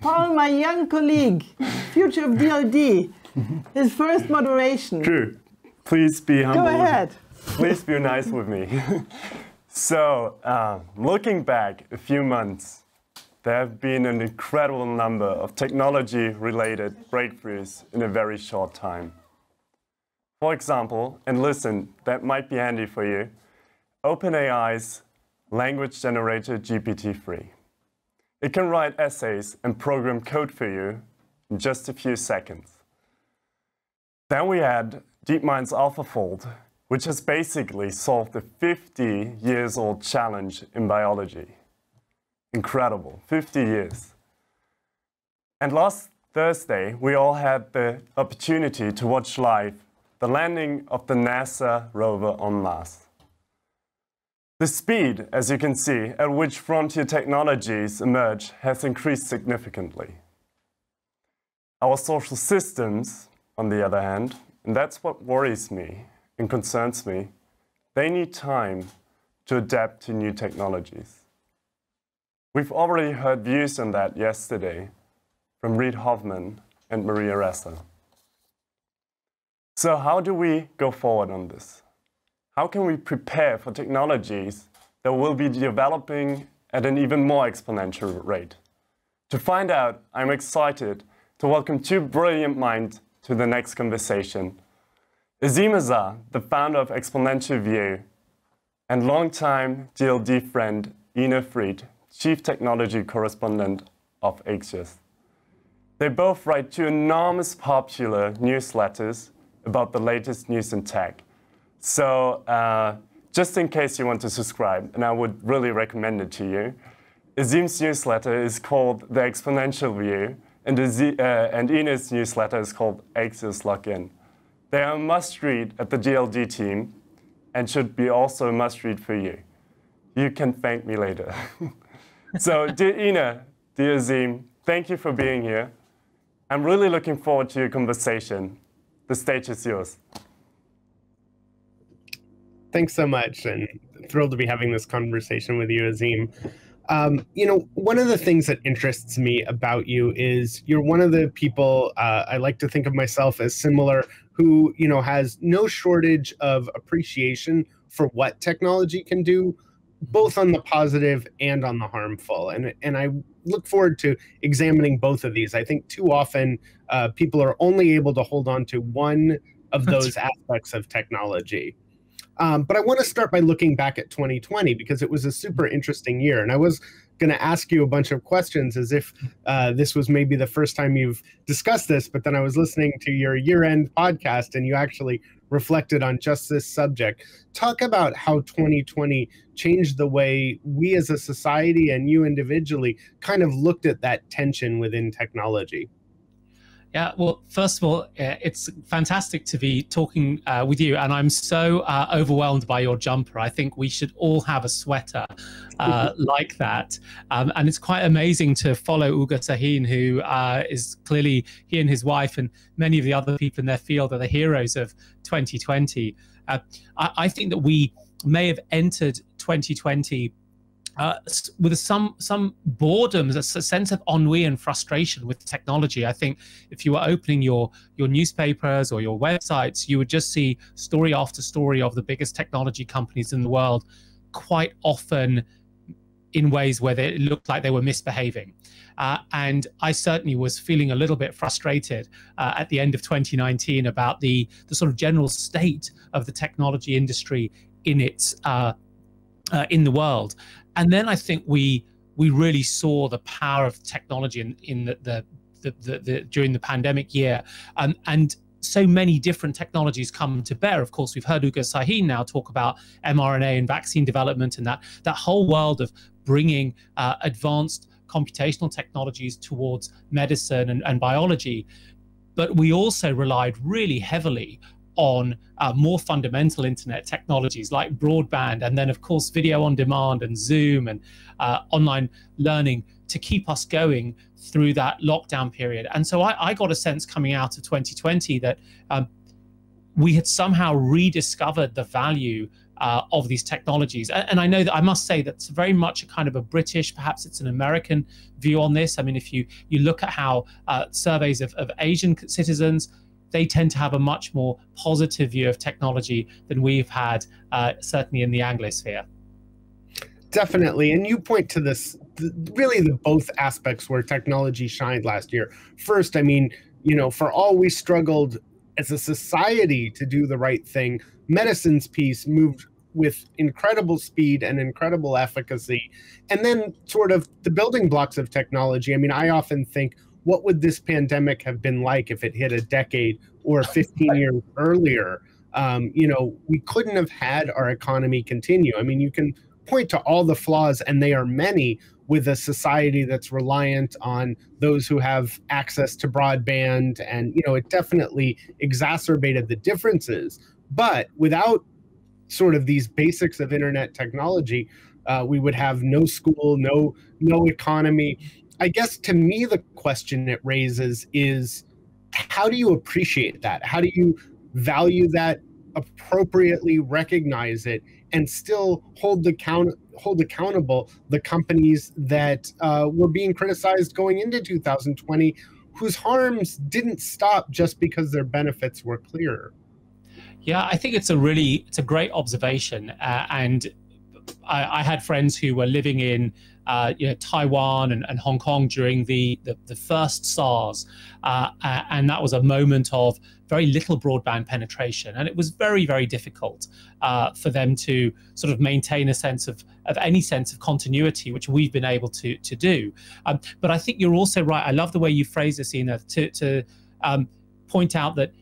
Paul, my young colleague, future of DLD, his first moderation. True. Please be humble. Go ahead. Please be nice with me. So, looking back a few months, there have been an incredible number of technology-related breakthroughs in a very short time. For example, and listen, that might be handy for you, OpenAI's language generator GPT-3. It can write essays and program code for you in just a few seconds. Then we had DeepMind's AlphaFold, which has basically solved a 50-years-old challenge in biology. Incredible, 50 years. And last Thursday, we all had the opportunity to watch live the landing of the NASA rover on Mars. The speed, as you can see, at which frontier technologies emerge has increased significantly. Our social systems, on the other hand, and that's what worries me and concerns me, they need time to adapt to new technologies. We've already heard views on that yesterday from Reid Hoffman and Maria Ressa. So how do we go forward on this? How can we prepare for technologies that will be developing at an even more exponential rate? To find out, I'm excited to welcome two brilliant minds to the next conversation. Azeem Azhar, the founder of Exponential View, and longtime DLD friend Ina Fried, Chief Technology Correspondent of Axios. They both write two enormous popular newsletters about the latest news in tech. So just in case you want to subscribe, and I would really recommend it to you, Azeem's newsletter is called The Exponential View, and Ina's newsletter is called Axios Login. They are a must-read at the DLD team and should be also a must-read for you. You can thank me later. So, dear Ina, dear Azeem, thank you for being here. I'm really looking forward to your conversation. The stage is yours. Thanks so much, and thrilled to be having this conversation with you, Azeem. You know, one of the things that interests me about you is you're one of the people I like to think of myself as similar, who, you know, has no shortage of appreciation for what technology can do, both on the positive and on the harmful. And I look forward to examining both of these. I think too often people are only able to hold on to one of those aspects of technology. But I want to start by looking back at 2020 because it was a super interesting year. And I was going to ask you a bunch of questions as if this was maybe the first time you've discussed this, but then I was listening to your year-end podcast and you actually reflected on just this subject. Talk about how 2020 changed the way we as a society and you individually kind of looked at that tension within technology. Yeah, well, first of all, it's fantastic to be talking with you, and I'm so overwhelmed by your jumper. I think we should all have a sweater like that. And it's quite amazing to follow Ugur Sahin, who is clearly, he and his wife and many of the other people in their field are the heroes of 2020. I think that we may have entered 2020 with some boredom, a sense of ennui and frustration with technology. I think if you were opening your newspapers or your websites, you would just see story after story of the biggest technology companies in the world, quite often in ways where it looked like they were misbehaving. And I certainly was feeling a little bit frustrated at the end of 2019 about the sort of general state of the technology industry in its in the world. And then I think we really saw the power of technology in during the pandemic year, and so many different technologies come to bear. Of course, we've heard Ugur Sahin now talk about mRNA and vaccine development, and that whole world of bringing advanced computational technologies towards medicine and biology. But we also relied really heavily on more fundamental internet technologies like broadband, and then of course video on demand and Zoom and online learning to keep us going through that lockdown period. And so I got a sense coming out of 2020 that we had somehow rediscovered the value of these technologies. And I know that I must say that's very much a kind of a British, perhaps it's an American view on this. I mean, if you look at how surveys of Asian citizens, they tend to have a much more positive view of technology than we've had, certainly in the Anglosphere. Definitely. And you point to this, really the both aspects where technology shined last year. First, I mean, you know, for all we struggled as a society to do the right thing, medicine's piece moved with incredible speed and incredible efficacy. And then sort of the building blocks of technology. I mean, I often think, what would this pandemic have been like if it hit a decade or 15 years earlier? You know, we couldn't have had our economy continue. I mean, you can point to all the flaws, and they are many, with a society that's reliant on those who have access to broadband. And, you know, it definitely exacerbated the differences. But without sort of these basics of internet technology, we would have no school, no economy. I guess to me, the question it raises is, how do you appreciate that? How do you value that, appropriately recognize it, and still hold accountable the companies that were being criticized going into 2020, whose harms didn't stop just because their benefits were clearer? Yeah, I think it's a great observation, and I had friends who were living in Taiwan and Hong Kong during the first SARS, and that was a moment of very little broadband penetration, and it was very, very difficult for them to sort of maintain a sense of any sense of continuity, which we've been able to do. But I think you're also right. I love the way you phrase this, Ina, to point out that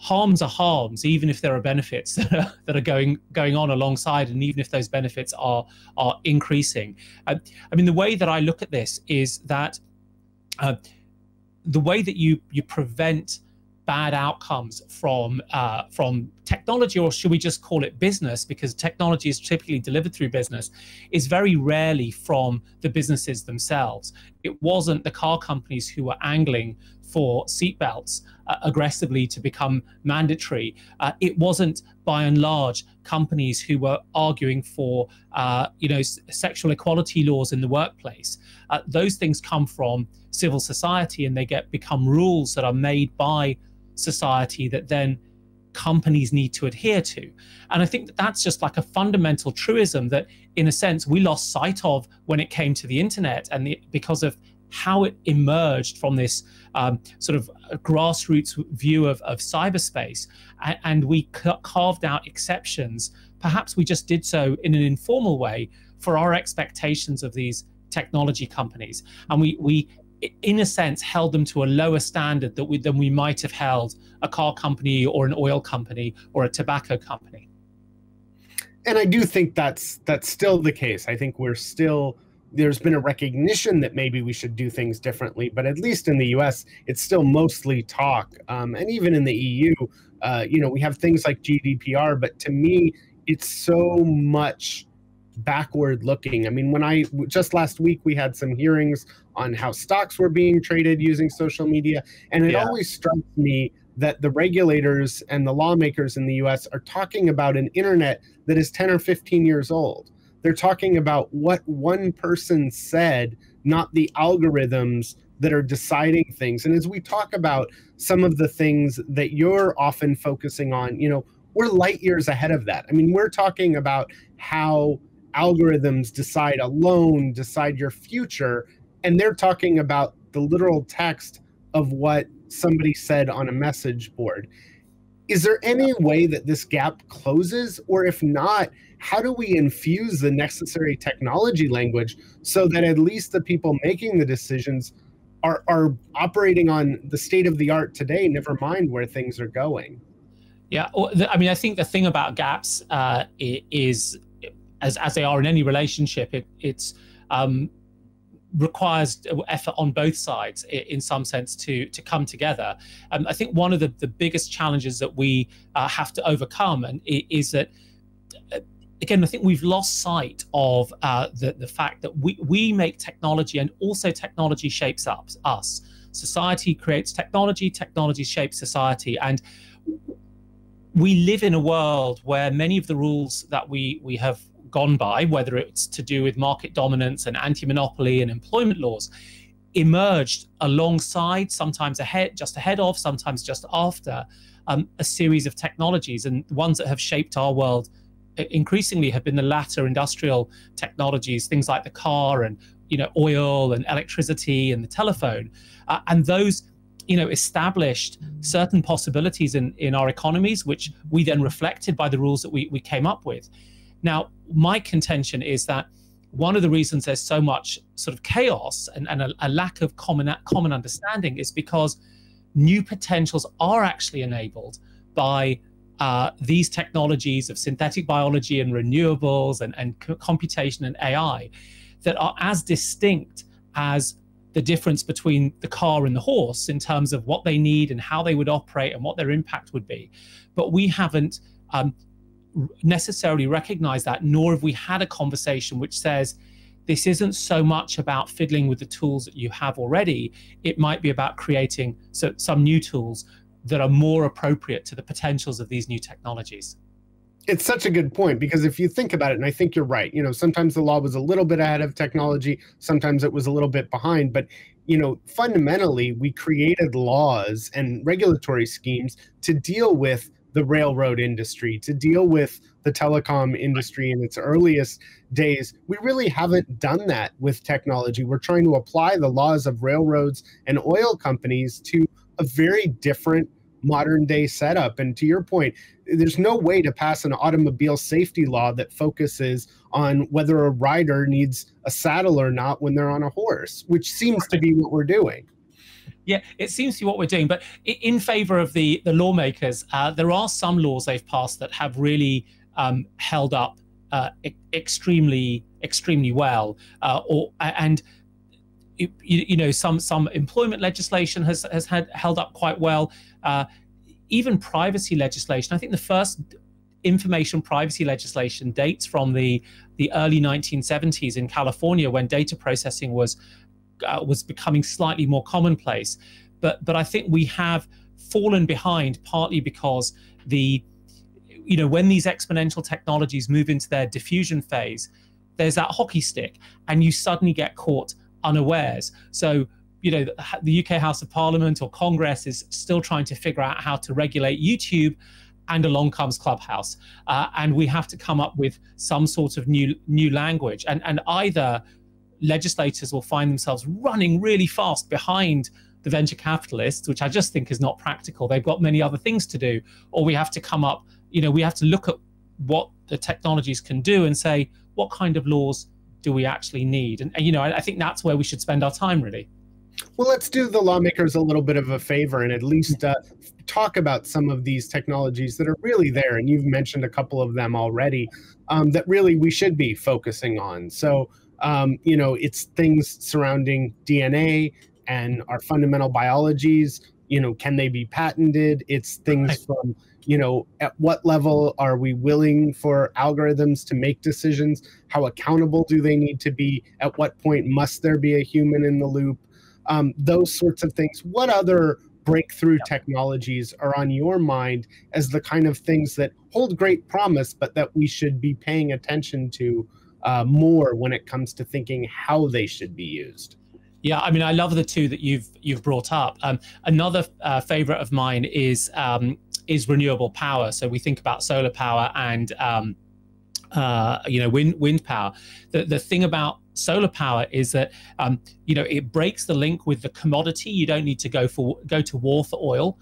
harms are harms, even if there are benefits that are going on alongside, and even if those benefits are increasing. I mean, the way that I look at this is that the way that you prevent bad outcomes from technology, or should we just call it business, because technology is typically delivered through business, is very rarely from the businesses themselves. It wasn't the car companies who were angling for seatbelts aggressively to become mandatory. It wasn't, by and large, companies who were arguing for sexual equality laws in the workplace. Those things come from civil society, and they become rules that are made by society that then companies need to adhere to. And I think that that's just like a fundamental truism that, in a sense, we lost sight of when it came to the internet, and because of how it emerged from this sort of grassroots view of cyberspace, and we carved out exceptions. Perhaps we just did so in an informal way for our expectations of these technology companies, and we in a sense held them to a lower standard than we might have held a car company or an oil company or a tobacco company. And I do think that's still the case. I think there's been a recognition that maybe we should do things differently, but at least in the US, it's still mostly talk. And even in the EU, we have things like GDPR, but to me, it's so much backward looking. I mean, just last week, we had some hearings on how stocks were being traded using social media. And it always strikes me that the regulators and the lawmakers in the US are talking about an internet that is 10 or 15 years old. They're talking about what one person said, not the algorithms that are deciding things. And as we talk about some of the things that you're often focusing on, we're light years ahead of that. I mean, we're talking about how algorithms decide a loan, decide your future, and they're talking about the literal text of what somebody said on a message board. Is there any way that this gap closes? Or if not, how do we infuse the necessary technology language so that at least the people making the decisions are operating on the state of the art today, never mind where things are going? Yeah, I mean, I think the thing about gaps is, as they are in any relationship, it's requires effort on both sides in some sense to come together. I think one of the biggest challenges that we have to overcome is that, again, I think we've lost sight of the fact that we make technology, and also technology shapes us. Society creates technology, technology shapes society. And we live in a world where many of the rules that we have gone by, whether it's to do with market dominance and anti-monopoly and employment laws, emerged alongside, sometimes just ahead of, sometimes just after a series of technologies. And the ones that have shaped our world increasingly have been the latter industrial technologies, things like the car and oil and electricity and the telephone, and those established certain possibilities in our economies, which we then reflected by the rules that we came up with. Now, my contention is that one of the reasons there's so much sort of chaos and a lack of common understanding is because new potentials are actually enabled by these technologies of synthetic biology and renewables and computation and AI that are as distinct as the difference between the car and the horse in terms of what they need and how they would operate and what their impact would be. But we haven't necessarily recognized that, nor have we had a conversation which says this isn't so much about fiddling with the tools that you have already. It might be about creating some new tools that are more appropriate to the potentials of these new technologies. It's such a good point, because if you think about it, and I think you're right, sometimes the law was a little bit ahead of technology, sometimes it was a little bit behind, but fundamentally we created laws and regulatory schemes to deal with the railroad industry, to deal with the telecom industry in its earliest days. We really haven't done that with technology. We're trying to apply the laws of railroads and oil companies to a very different modern day setup. And to your point, there's no way to pass an automobile safety law that focuses on whether a rider needs a saddle or not when they're on a horse, which seems to be what we're doing. Yeah, it seems to be what we're doing. But in favor of the lawmakers, there are some laws they've passed that have really held up extremely well. Some employment legislation has held up quite well. Even privacy legislation. I think the first information privacy legislation dates from the early 1970s in California, when data processing was becoming slightly more commonplace. But I think we have fallen behind, partly because when these exponential technologies move into their diffusion phase, there's that hockey stick, and you suddenly get caught unawares. So the UK House of Parliament or Congress is still trying to figure out how to regulate YouTube, and along comes Clubhouse, and we have to come up with some sort of new language, and either legislators will find themselves running really fast behind the venture capitalists, which I just think is not practical. They've got many other things to do, or we have to come up, we have to look at what the technologies can do and say, what kind of laws do we actually need? And I think that's where we should spend our time, really. Well, let's do the lawmakers a little bit of a favor and at least talk about some of these technologies that are really there. And you've mentioned a couple of them already that really we should be focusing on. So, it's things surrounding DNA and our fundamental biologies. Can they be patented? It's things from, at what level are we willing for algorithms to make decisions? How accountable do they need to be? At what point must there be a human in the loop? Those sorts of things. What other breakthrough technologies are on your mind as the kind of things that hold great promise, but that we should be paying attention to more when it comes to thinking how they should be used? Yeah, I mean, I love the two that you've brought up. Another favorite of mine is renewable power. So we think about solar power and wind power. The thing about solar power is that it breaks the link with the commodity. You don't need to go to war for oil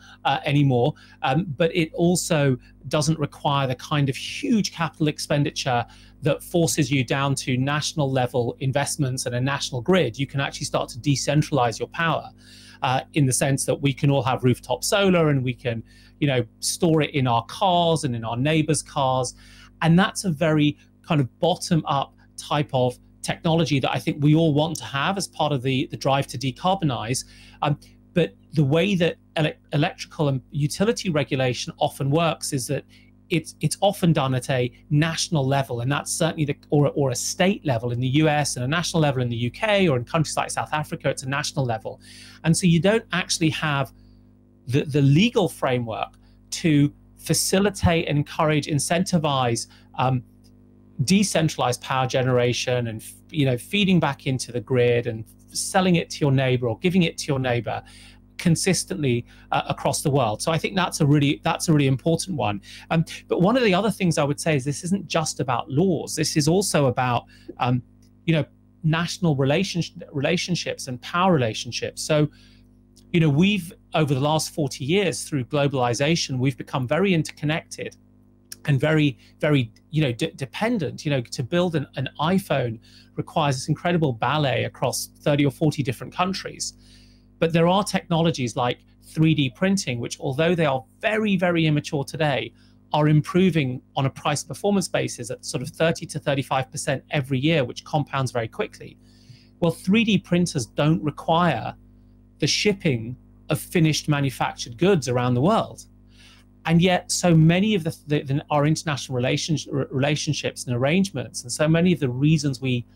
anymore, but it also doesn't require the kind of huge capital expenditure that forces you down to national level investments and a national grid. You can actually start to decentralize your power in the sense that we can all have rooftop solar, and we can store it in our cars and in our neighbors' cars. And that's a very kind of bottom up type of technology that I think we all want to have as part of the drive to decarbonize. But the way that electrical and utility regulation often works is that it's often done at a national level, and that's certainly or a state level in the US, and a national level in the UK, or in countries like South Africa, it's a national level. And so you don't actually have the legal framework to facilitate, encourage, incentivize decentralized power generation, and feeding back into the grid and selling it to your neighbor or giving it to your neighbor consistently across the world. So I think that's a really important one. But one of the other things I would say is this isn't just about laws. This is also about national relationships and power relationships. So we've, over the last 40 years, through globalization, we've become very interconnected and very, very, dependent. To build an iPhone requires this incredible ballet across 30 or 40 different countries. But there are technologies like 3D printing, which, although they are very, very immature today, are improving on a price performance basis at sort of 30 to 35% every year, which compounds very quickly. Well, 3D printers don't require the shipping of finished manufactured goods around the world. And yet so many of our international relationships and arrangements, and so many of the reasons we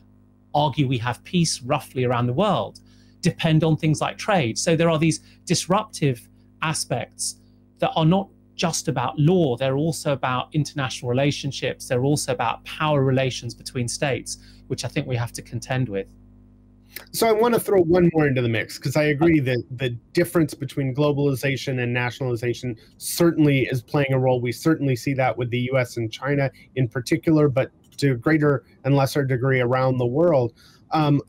argue we have peace roughly around the world, depend on things like trade. So there are these disruptive aspects that are not just about law. They're also about international relationships. They're also about power relations between states, which I think we have to contend with. So I want to throw one more into the mix, because I agree that the difference between globalization and nationalization certainly is playing a role. We certainly see that with the US and China in particular, but to a greater and lesser degree around the world.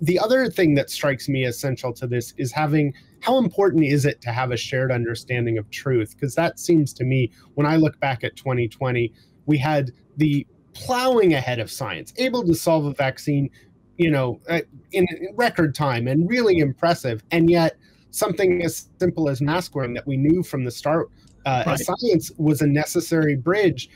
The other thing that strikes me as essential to this is how important is it to have a shared understanding of truth? Because that seems to me, when I look back at 2020, we had the plowing ahead of science, able to solve a vaccine, in record time, and really impressive. And yet something as simple as mask wearing that we knew from the start as science was a necessary bridge,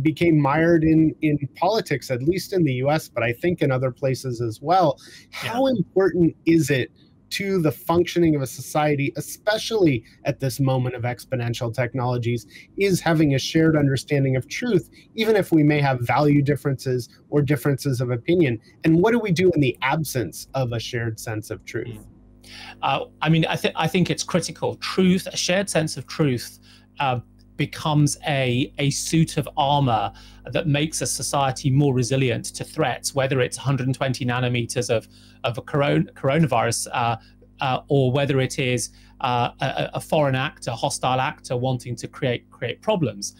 became mired in politics, at least in the US, but I think in other places as well. How important is it to the functioning of a society, especially at this moment of exponential technologies, is having a shared understanding of truth, even if we may have value differences or differences of opinion? And what do we do in the absence of a shared sense of truth? I think it's critical. Truth, a shared sense of truth, becomes a suit of armor that makes a society more resilient to threats, whether it's 120 nanometers of a coronavirus, or whether it is a foreign actor, hostile actor wanting to create problems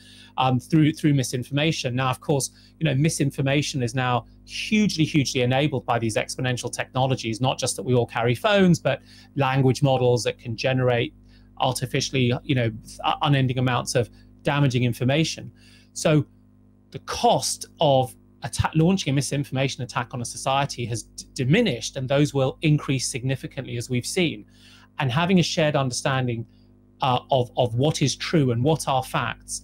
through misinformation. Now, of course, misinformation is now hugely enabled by these exponential technologies, not just that we all carry phones, but language models that can generate artificially, unending amounts of damaging information. So the cost of launching a misinformation attack on a society has diminished, and those will increase significantly, as we've seen. And having a shared understanding of what is true and what are facts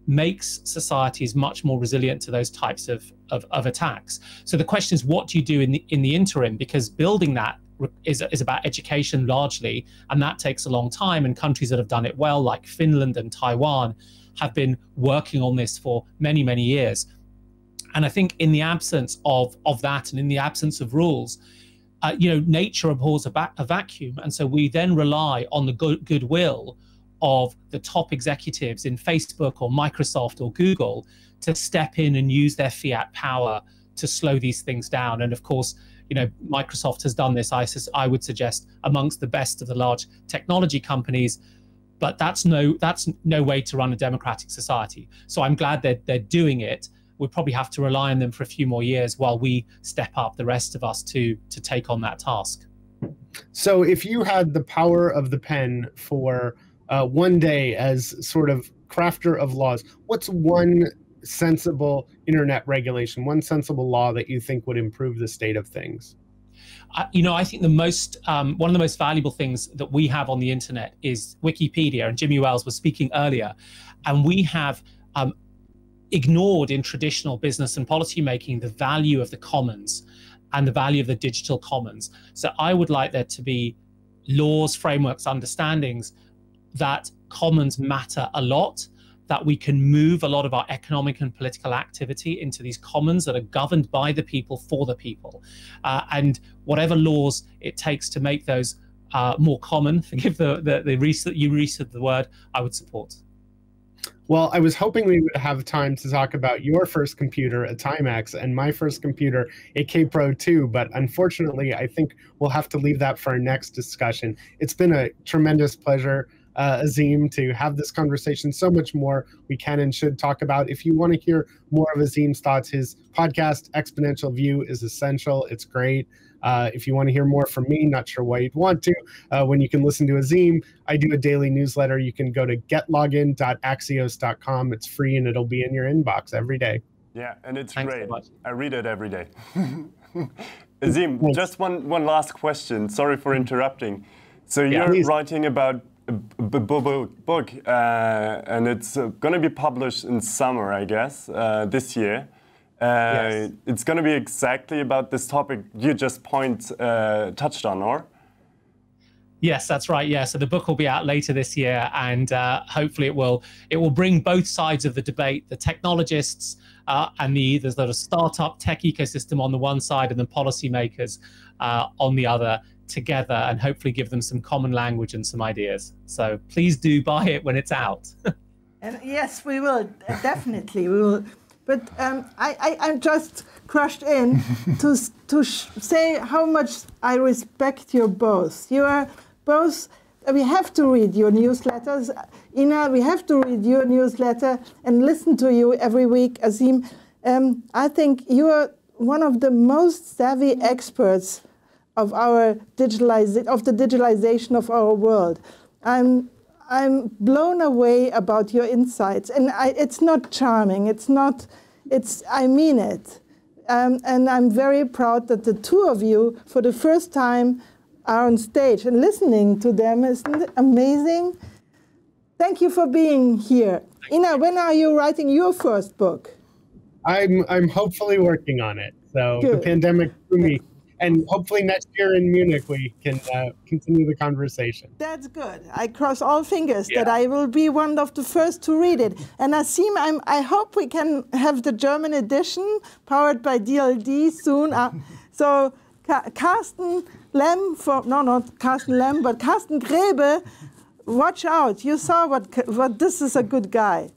makes societies much more resilient to those types of attacks. So the question is, what do you do in the interim? Because building that is about education largely, and that takes a long time, and countries that have done it well, like Finland and Taiwan, have been working on this for many years. And I think in the absence of that, and in the absence of rules, nature abhors a vacuum, and so we then rely on the goodwill of the top executives in Facebook or Microsoft or Google to step in and use their fiat power to slow these things down. And of course, Microsoft has done this, I would suggest, amongst the best of the large technology companies, but that's no way to run a democratic society. So I'm glad that they're doing it. We'll probably have to rely on them for a few more years while we step up, the rest of us, to take on that task. So if you had the power of the pen for one day as sort of crafter of laws, what's one sensible internet regulation, one sensible law that you think would improve the state of things? I think the most one of the most valuable things that we have on the internet is Wikipedia, and Jimmy Wales was speaking earlier, and we have ignored in traditional business and policy making the value of the commons and the value of the digital commons. So I would like there to be laws, frameworks, understandings that commons matter a lot, that we can move a lot of our economic and political activity into these commons that are governed by the people for the people. And whatever laws it takes to make those more common, forgive the use of the word, I would support. Well, I was hoping we would have time to talk about your first computer, a Timex, and my first computer, a K-Pro 2, but unfortunately, I think we'll have to leave that for our next discussion. It's been a tremendous pleasure, Azeem, to have this conversation. So much more we can and should talk about. If you want to hear more of Azeem's thoughts, his podcast, Exponential View, is essential. It's great. If you want to hear more from me, not sure why you'd want to, when you can listen to Azeem, I do a daily newsletter. You can go to getlogin.axios.com. It's free and it'll be in your inbox every day. Yeah, and it's Thanks great. so much. I read it every day. Azeem, just one last question. Sorry for interrupting. So you're writing about a book, and it's going to be published in summer, I guess, this year. Yes. It's going to be exactly about this topic you just touched on, or? Yes, that's right. Yeah, so the book will be out later this year, and hopefully it will bring both sides of the debate: the technologists and the sort of startup tech ecosystem on the one side, and the policymakers on the other, together, and hopefully give them some common language and some ideas. So please do buy it when it's out. And yes, we will, definitely we will. But I'm just crushed in to say how much I respect you both. You are both, we have to read your newsletters. Ina, we have to read your newsletter and listen to you every week. Azeem, I think you are one of the most savvy experts of the digitalization of our world. I'm blown away about your insights, and it's not charming. I mean it, and I'm very proud that the two of you, for the first time, are on stage and listening to them. Isn't it amazing? Thank you for being here. Ina, when are you writing your first book? I'm hopefully working on it. So Good. The pandemic threw me. And hopefully next year in Munich, we can continue the conversation. That's good. I cross all fingers that I will be one of the first to read it. And Azeem, I hope we can have the German edition powered by DLD soon. So Carsten Lem, not Carsten Lem, but Carsten Grebe, watch out. You saw what this is a good guy.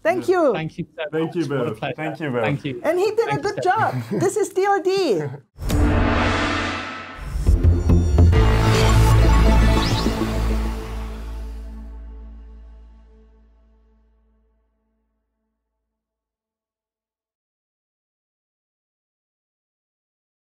Thank you. Thank you so much. Thank you, Bill. What a pleasure. Thank you, Bill. Thank you. And he did a good job. This is DLD.